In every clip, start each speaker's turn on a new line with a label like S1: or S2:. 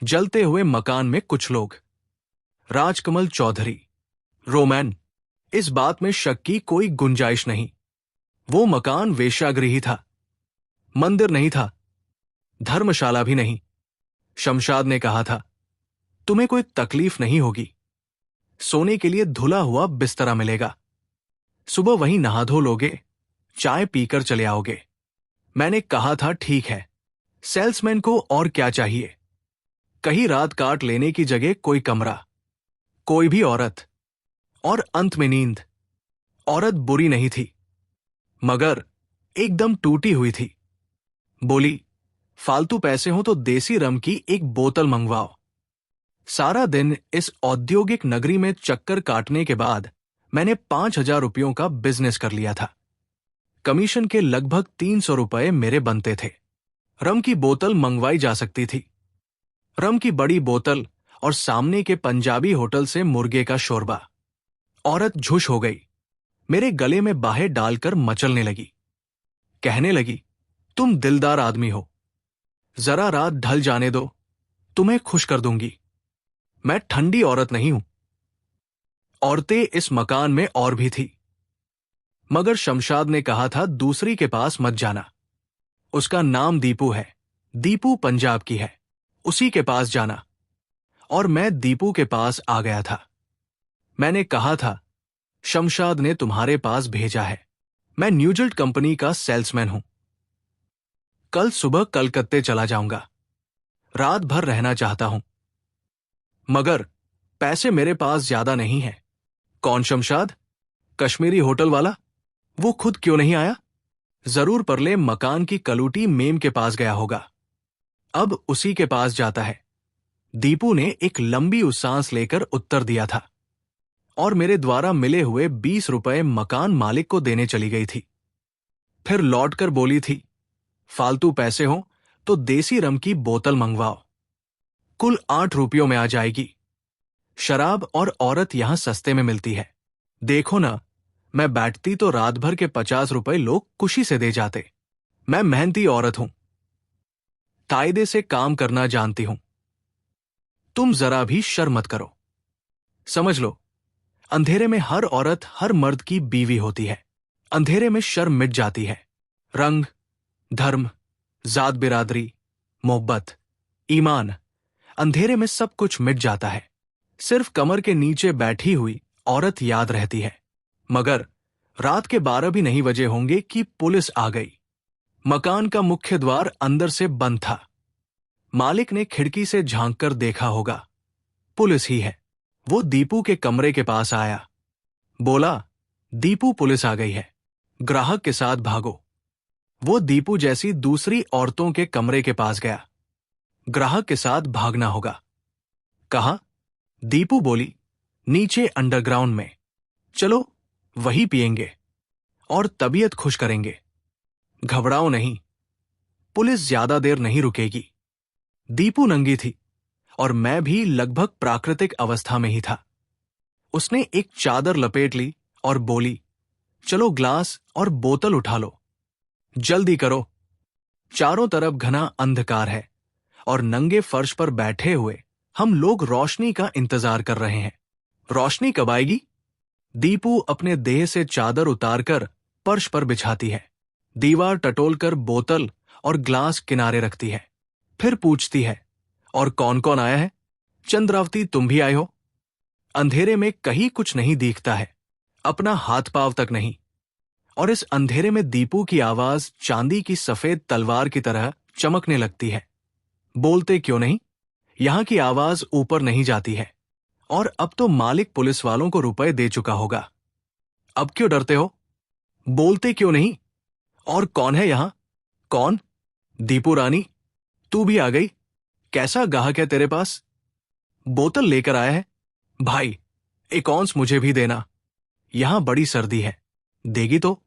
S1: जलते हुए मकान में कुछ लोग। राजकमल चौधरी, रोमैन। इस बात में शक की कोई गुंजाइश नहीं। वो मकान वेश्यागृह था, मंदिर नहीं था, धर्मशाला भी नहीं। शमशाद ने कहा था, तुम्हें कोई तकलीफ नहीं होगी, सोने के लिए धुला हुआ बिस्तरा मिलेगा, सुबह वहीं नहा धो लोगे, चाय पीकर चले आओगे। मैंने कहा था, ठीक है, सेल्समैन को और क्या चाहिए। कहीं रात काट लेने की जगह कोई कमरा, कोई भी औरत, और अंत में नींद। औरत बुरी नहीं थी, मगर एकदम टूटी हुई थी। बोली, फालतू पैसे हो तो देसी रम की एक बोतल मंगवाओ। सारा दिन इस औद्योगिक नगरी में चक्कर काटने के बाद मैंने 5,000 रुपयों का बिजनेस कर लिया था। कमीशन के लगभग 300 रुपए मेरे बनते थे। रम की बोतल मंगवाई जा सकती थी। रम की बड़ी बोतल और सामने के पंजाबी होटल से मुर्गे का शोरबा। औरत झुश हो गई, मेरे गले में बाहें डालकर मचलने लगी। कहने लगी, तुम दिलदार आदमी हो, जरा रात ढल जाने दो, तुम्हें खुश कर दूंगी। मैं ठंडी औरत नहीं हूं। औरतें इस मकान में और भी थी, मगर शमशाद ने कहा था दूसरी के पास मत जाना। उसका नाम दीपू है, दीपू पंजाब की है, उसी के पास जाना। और मैं दीपू के पास आ गया था। मैंने कहा था, शमशाद ने तुम्हारे पास भेजा है, मैं न्यूजल्ट कंपनी का सेल्समैन हूं। कल सुबह कलकत्ते चला जाऊंगा, रात भर रहना चाहता हूं, मगर पैसे मेरे पास ज्यादा नहीं है। कौन शमशाद? कश्मीरी होटल वाला? वो खुद क्यों नहीं आया? जरूर परले मकान की कलूटी मेम के पास गया होगा, अब उसी के पास जाता है। दीपू ने एक लंबी सांस लेकर उत्तर दिया था, और मेरे द्वारा मिले हुए 20 रुपए मकान मालिक को देने चली गई थी। फिर लौटकर बोली थी, फालतू पैसे हो तो देसी रम की बोतल मंगवाओ, कुल 8 रुपयों में आ जाएगी। शराब और औरत यहां सस्ते में मिलती है। देखो ना, मैं बैठती तो रात भर के 50 रुपए लोग खुशी से दे जाते। मैं मेहनती औरत हूं, कायदे से काम करना जानती हूं। तुम जरा भी शर्म मत करो। समझ लो, अंधेरे में हर औरत हर मर्द की बीवी होती है। अंधेरे में शर्म मिट जाती है। रंग, धर्म, जात बिरादरी, मोहब्बत, ईमान, अंधेरे में सब कुछ मिट जाता है। सिर्फ कमर के नीचे बैठी हुई औरत याद रहती है। मगर रात के 12 भी नहीं बजे होंगे कि पुलिस आ गई। मकान का मुख्य द्वार अंदर से बंद था। मालिक ने खिड़की से झांककर देखा होगा, पुलिस ही है। वो दीपू के कमरे के पास आया, बोला, दीपू पुलिस आ गई है, ग्राहक के साथ भागो। वो दीपू जैसी दूसरी औरतों के कमरे के पास गया, ग्राहक के साथ भागना होगा। कहा, दीपू बोली, नीचे अंडरग्राउंड में, चलो वही पिएंगे और तबीयत खुश करेंगे। घबराओ नहीं, पुलिस ज्यादा देर नहीं रुकेगी। दीपू नंगी थी और मैं भी लगभग प्राकृतिक अवस्था में ही था। उसने एक चादर लपेट ली और बोली, चलो ग्लास और बोतल उठा लो, जल्दी करो। चारों तरफ घना अंधकार है और नंगे फर्श पर बैठे हुए हम लोग रोशनी का इंतजार कर रहे हैं। रोशनी कब आएगी? दीपू अपने देह से चादर उतारकर फर्श पर बिछाती है, दीवार टटोलकर बोतल और ग्लास किनारे रखती है। फिर पूछती है, और कौन कौन आया है? चंद्रावती, तुम भी आए हो? अंधेरे में कहीं कुछ नहीं दिखता है, अपना हाथ पांव तक नहीं। और इस अंधेरे में दीपू की आवाज चांदी की सफेद तलवार की तरह चमकने लगती है। बोलते क्यों नहीं? यहां की आवाज ऊपर नहीं जाती है, और अब तो मालिक पुलिस वालों को रुपए दे चुका होगा। अब क्यों डरते हो? बोलते क्यों नहीं? और कौन है यहां? कौन? दीपू रानी, तू भी आ गई? कैसा गाहक है तेरे पास? बोतल लेकर आया है? भाई, एक औंस मुझे भी देना, यहां बड़ी सर्दी है। देगी तो?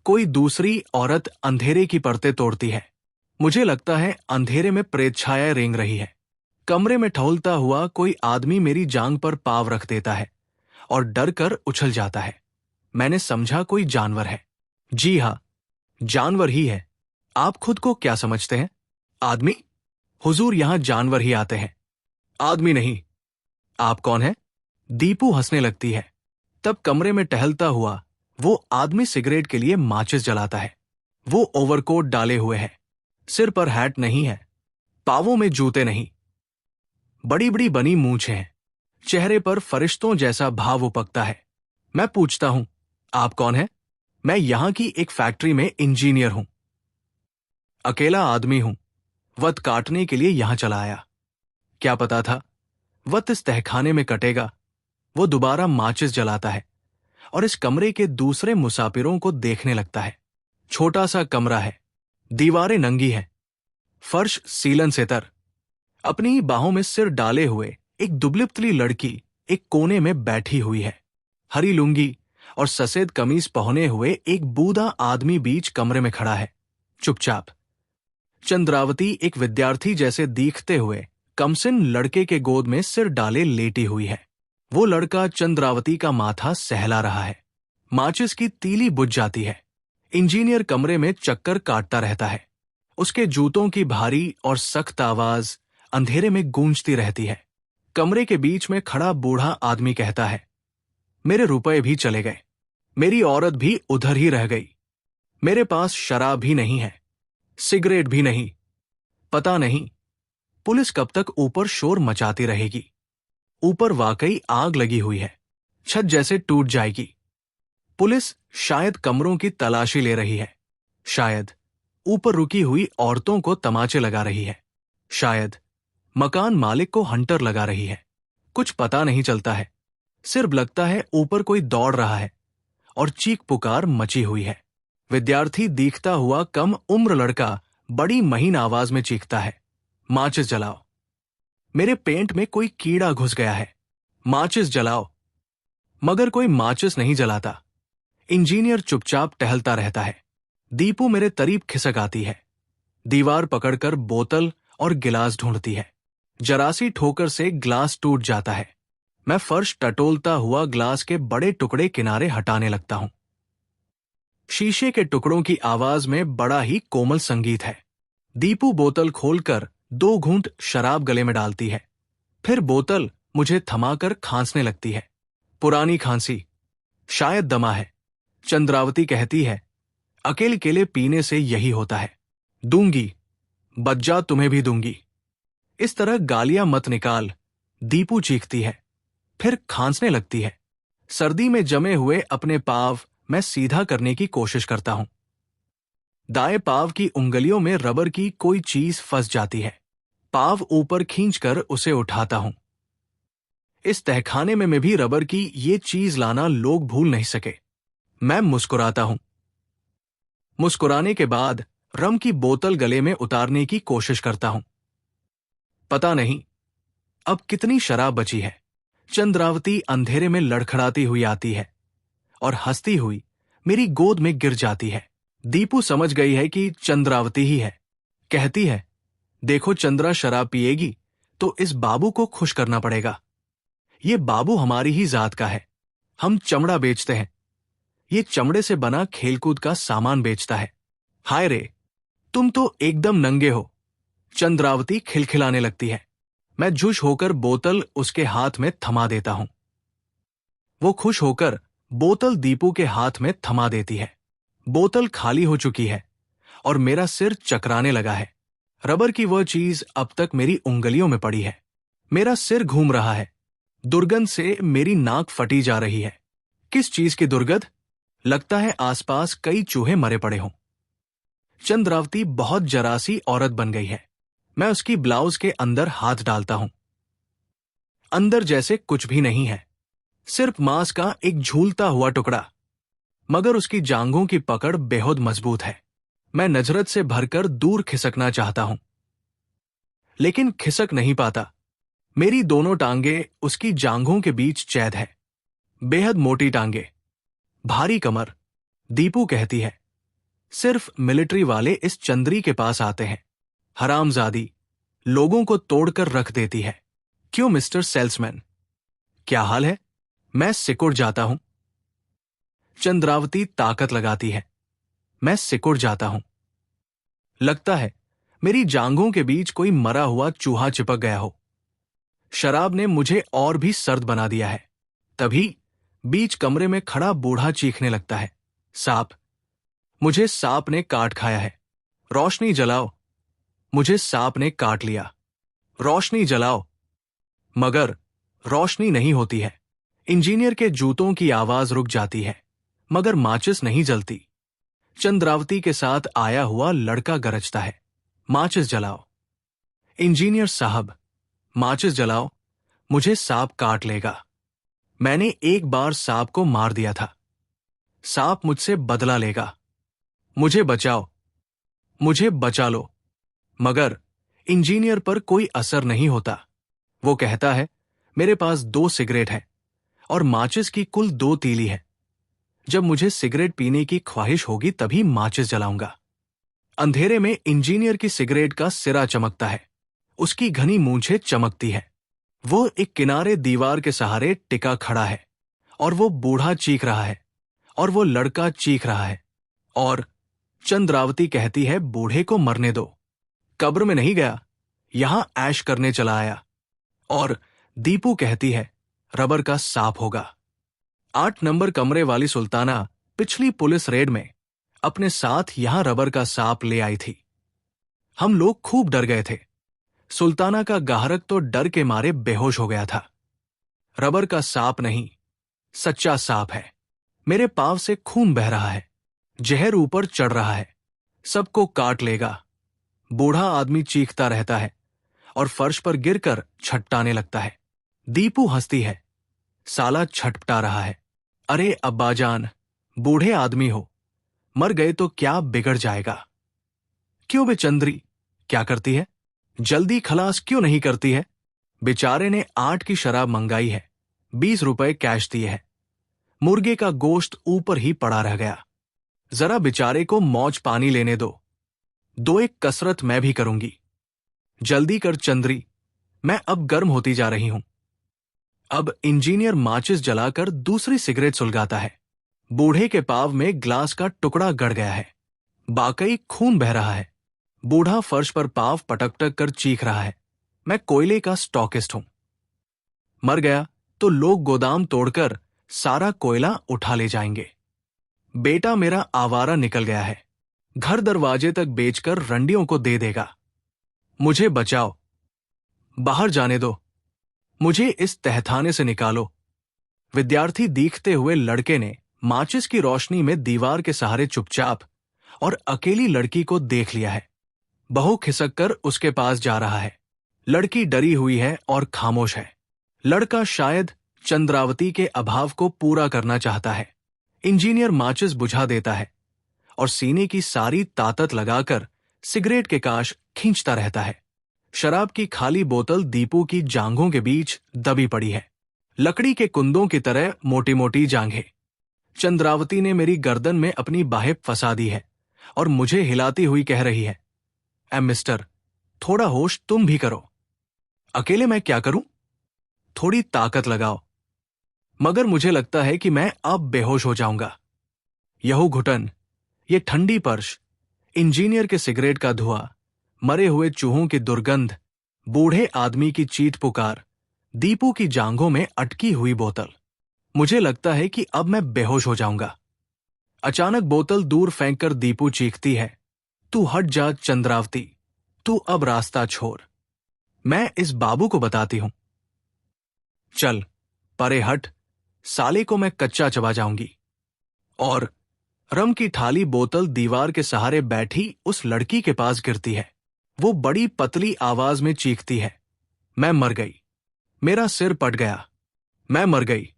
S1: कोई दूसरी औरत अंधेरे की परतें तोड़ती है। मुझे लगता है अंधेरे में प्रेत छाया रेंग रही है। कमरे में ठहलता हुआ कोई आदमी मेरी जांग पर पाव रख देता है और डर कर उछल जाता है। मैंने समझा कोई जानवर है। जी हां, जानवर ही है। आप खुद को क्या समझते हैं? आदमी? हुजूर, यहां जानवर ही आते हैं। आदमी नहीं। आप कौन है? दीपू हंसने लगती है। तब कमरे में टहलता हुआ वो आदमी सिगरेट के लिए माचिस जलाता है। वो ओवरकोट डाले हुए है, सिर पर हैट नहीं है, पांवों में जूते नहीं, बड़ी बड़ी बनी मूंछें हैं, चेहरे पर फरिश्तों जैसा भाव उपकता है। मैं पूछता हूं, आप कौन है? मैं यहां की एक फैक्ट्री में इंजीनियर हूं। अकेला आदमी हूं, वत काटने के लिए यहां चला आया। क्या पता था वत इस तहखाने में कटेगा। वो दोबारा माचिस जलाता है और इस कमरे के दूसरे मुसाफिरों को देखने लगता है। छोटा सा कमरा है, दीवारें नंगी हैं, फर्श सीलन से तर। अपनी ही बाहों में सिर डाले हुए एक दुबली-पतली लड़की एक कोने में बैठी हुई है। हरी लुंगी और सफेद कमीज पहने हुए एक बूढ़ा आदमी बीच कमरे में खड़ा है, चुपचाप। चंद्रावती एक विद्यार्थी जैसे दिखते हुए कमसिन लड़के के गोद में सिर डाले लेटी हुई है। वो लड़का चंद्रावती का माथा सहला रहा है। माचिस की तीली बुझ जाती है। इंजीनियर कमरे में चक्कर काटता रहता है। उसके जूतों की भारी और सख्त आवाज अंधेरे में गूंजती रहती है। कमरे के बीच में खड़ा बूढ़ा आदमी कहता है, मेरे रुपए भी चले गए, मेरी औरत भी उधर ही रह गई, मेरे पास शराब भी नहीं है, सिगरेट भी नहीं। पता नहीं पुलिस कब तक ऊपर शोर मचाती रहेगी। ऊपर वाकई आग लगी हुई है, छत जैसे टूट जाएगी। पुलिस शायद कमरों की तलाशी ले रही है, शायद ऊपर रुकी हुई औरतों को तमाचे लगा रही है, शायद मकान मालिक को हंटर लगा रही है। कुछ पता नहीं चलता है। सिर्फ लगता है ऊपर कोई दौड़ रहा है और चीख पुकार मची हुई है। विद्यार्थी दिखता हुआ कम उम्र लड़का बड़ी महीन आवाज में चीखता है, माचिस जलाओ, मेरे पेंट में कोई कीड़ा घुस गया है, माचिस जलाओ। मगर कोई माचिस नहीं जलाता। इंजीनियर चुपचाप टहलता रहता है। दीपू मेरे करीब खिसक आती है। दीवार पकड़कर बोतल और गिलास ढूंढती है। जरासी ठोकर से ग्लास टूट जाता है। मैं फर्श टटोलता हुआ ग्लास के बड़े टुकड़े किनारे हटाने लगता हूं। शीशे के टुकड़ों की आवाज में बड़ा ही कोमल संगीत है। दीपू बोतल खोलकर 2 घूंट शराब गले में डालती है। फिर बोतल मुझे थमाकर खांसने लगती है। पुरानी खांसी, शायद दमा है। चंद्रावती कहती है, अकेले अकेले पीने से यही होता है। दूंगी, बज्जा तुम्हें भी दूंगी। इस तरह गालियां मत निकाल, दीपू चीखती है। फिर खांसने लगती है। सर्दी में जमे हुए अपने पांव मैं सीधा करने की कोशिश करता हूं। दाएं पांव की उंगलियों में रबर की कोई चीज फंस जाती है। पांव ऊपर खींचकर उसे उठाता हूं। इस तहखाने में भी रबर की ये चीज लाना लोग भूल नहीं सके। मैं मुस्कुराता हूं। मुस्कुराने के बाद रम की बोतल गले में उतारने की कोशिश करता हूं। पता नहीं अब कितनी शराब बची है। चंद्रावती अंधेरे में लड़खड़ाती हुई आती है और हंसती हुई मेरी गोद में गिर जाती है। दीपू समझ गई है कि चंद्रावती ही है। कहती है, देखो चंद्रा शराब पिएगी तो इस बाबू को खुश करना पड़ेगा। ये बाबू हमारी ही जात का है। हम चमड़ा बेचते हैं, ये चमड़े से बना खेलकूद का सामान बेचता है। हाय रे, तुम तो एकदम नंगे हो। चंद्रावती खिलखिलाने लगती है। मैं झुश होकर बोतल उसके हाथ में थमा देता हूं। वो खुश होकर बोतल दीपू के हाथ में थमा देती है। बोतल खाली हो चुकी है और मेरा सिर चकराने लगा है। रबर की वह चीज अब तक मेरी उंगलियों में पड़ी है। मेरा सिर घूम रहा है। दुर्गंध से मेरी नाक फटी जा रही है। किस चीज की दुर्गंध? लगता है आसपास कई चूहे मरे पड़े हों। चंद्रावती बहुत जरासी औरत बन गई है। मैं उसकी ब्लाउज के अंदर हाथ डालता हूं। अंदर जैसे कुछ भी नहीं है, सिर्फ मांस का एक झूलता हुआ टुकड़ा। मगर उसकी जांघों की पकड़ बेहद मजबूत है। मैं नजरत से भरकर दूर खिसकना चाहता हूं, लेकिन खिसक नहीं पाता। मेरी दोनों टांगे उसकी जांघों के बीच कैद है। बेहद मोटी टांगे, भारी कमर। दीपू कहती है, सिर्फ मिलिट्री वाले इस चंद्री के पास आते हैं। हरामजादी, लोगों को तोड़कर रख देती है। क्यों मिस्टर सेल्समैन, क्या हाल है? मैं सिकुड़ जाता हूं। चंद्रावती ताकत लगाती है। मैं सिकुड़ जाता हूं। लगता है मेरी जांघों के बीच कोई मरा हुआ चूहा चिपक गया हो। शराब ने मुझे और भी सर्द बना दिया है। तभी बीच कमरे में खड़ा बूढ़ा चीखने लगता है, सांप! मुझे सांप ने काट खाया है। रोशनी जलाओ! मुझे सांप ने काट लिया। रोशनी जलाओ! मगर रोशनी नहीं होती है। इंजीनियर के जूतों की आवाज रुक जाती है, मगर माचिस नहीं जलती। चंद्रावती के साथ आया हुआ लड़का गरजता है, माचिस जलाओ! इंजीनियर साहब, माचिस जलाओ, मुझे सांप काट लेगा। मैंने एक बार सांप को मार दिया था। सांप मुझसे बदला लेगा। मुझे बचाओ, मुझे बचा लो। मगर इंजीनियर पर कोई असर नहीं होता। वो कहता है, मेरे पास 2 सिगरेट है और माचिस की कुल 2 तीली है। जब मुझे सिगरेट पीने की ख्वाहिश होगी तभी माचिस जलाऊंगा। अंधेरे में इंजीनियर की सिगरेट का सिरा चमकता है, उसकी घनी मूंछें चमकती है। वो एक किनारे दीवार के सहारे टिका खड़ा है और वो बूढ़ा चीख रहा है और वो लड़का चीख रहा है और चंद्रावती कहती है, बूढ़े को मरने दो, कब्र में नहीं गया, यहां ऐश करने चला आया। और दीपू कहती है, रबर का सांप होगा। 8 नंबर कमरे वाली सुल्ताना पिछली पुलिस रेड में अपने साथ यहां रबर का सांप ले आई थी। हम लोग खूब डर गए थे। सुल्ताना का गाहरक तो डर के मारे बेहोश हो गया था। रबर का सांप नहीं, सच्चा सांप है। मेरे पांव से खून बह रहा है, जहर ऊपर चढ़ रहा है, सबको काट लेगा। बूढ़ा आदमी चीखता रहता है और फर्श पर गिरकर छटपटाने लगता है। दीपू हंसती है, साला छटपटा रहा है। अरे अब्बाजान, बूढ़े आदमी हो, मर गए तो क्या बिगड़ जाएगा? क्यों बे चंद्री, क्या करती है? जल्दी खलास क्यों नहीं करती है? बेचारे ने 8 की शराब मंगाई है, 20 रुपए कैश दिए हैं। मुर्गे का गोश्त ऊपर ही पड़ा रह गया। जरा बेचारे को मौज पानी लेने दो। 2-1 कसरत मैं भी करूंगी। जल्दी कर चंद्री, मैं अब गर्म होती जा रही हूं। अब इंजीनियर माचिस जलाकर दूसरी सिगरेट सुलगाता है। बूढ़े के पाव में ग्लास का टुकड़ा गड़ गया है। बाकई खून बह रहा है। बूढ़ा फर्श पर पाव पटक-पटक कर चीख रहा है, मैं कोयले का स्टॉकिस्ट हूं। मर गया तो लोग गोदाम तोड़कर सारा कोयला उठा ले जाएंगे। बेटा मेरा आवारा निकल गया है, घर दरवाजे तक बेचकर रंडियों को दे देगा। मुझे बचाओ, बाहर जाने दो, मुझे इस तहखाने से निकालो। विद्यार्थी दिखते हुए लड़के ने माचिस की रोशनी में दीवार के सहारे चुपचाप और अकेली लड़की को देख लिया है। बहू खिसक कर उसके पास जा रहा है। लड़की डरी हुई है और खामोश है। लड़का शायद चंद्रावती के अभाव को पूरा करना चाहता है। इंजीनियर माचिस बुझा देता है और सीने की सारी ताकत लगाकर सिगरेट के काश खींचता रहता है। शराब की खाली बोतल दीपू की जांघों के बीच दबी पड़ी है, लकड़ी के कुंदों की तरह मोटी मोटी जांघें। चंद्रावती ने मेरी गर्दन में अपनी बाहें फंसा दी है और मुझे हिलाती हुई कह रही है, मिस्टर, थोड़ा होश तुम भी करो। अकेले मैं क्या करूं? थोड़ी ताकत लगाओ। मगर मुझे लगता है कि मैं अब बेहोश हो जाऊंगा। यहू घुटन, ये ठंडी पर्श, इंजीनियर के सिगरेट का धुआं, मरे हुए चूहों की दुर्गंध, बूढ़े आदमी की चीट पुकार, दीपू की जांघों में अटकी हुई बोतल। मुझे लगता है कि अब मैं बेहोश हो जाऊंगा। अचानक बोतल दूर फेंककर दीपू चीखती है, तू हट जा चंद्रावती, तू अब रास्ता छोड़, मैं इस बाबू को बताती हूं। चल परे हट, साले को मैं कच्चा चबा जाऊंगी। और रम की थाली बोतल दीवार के सहारे बैठी उस लड़की के पास गिरती है। वो बड़ी पतली आवाज में चीखती है, मैं मर गई, मेरा सिर पट गया, मैं मर गई।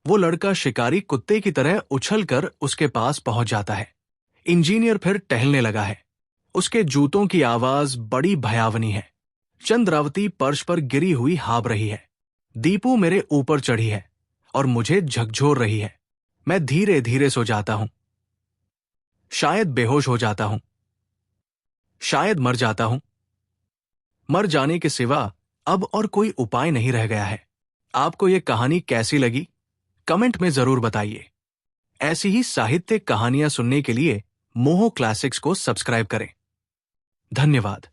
S1: वो लड़का शिकारी कुत्ते की तरह उछलकर उसके पास पहुंच जाता है। इंजीनियर फिर टहलने लगा है। उसके जूतों की आवाज बड़ी भयावनी है। चंद्रावती पर्श पर गिरी हुई हाब रही है। दीपू मेरे ऊपर चढ़ी है और मुझे झकझोर रही है। मैं धीरे धीरे सो जाता हूं। शायद बेहोश हो जाता हूं, शायद मर जाता हूं। मर जाने के सिवा अब और कोई उपाय नहीं रह गया है। आपको यह कहानी कैसी लगी, कमेंट में जरूर बताइए। ऐसी ही साहित्यिक कहानियां सुनने के लिए मोहो क्लासिक्स को सब्सक्राइब करें। धन्यवाद।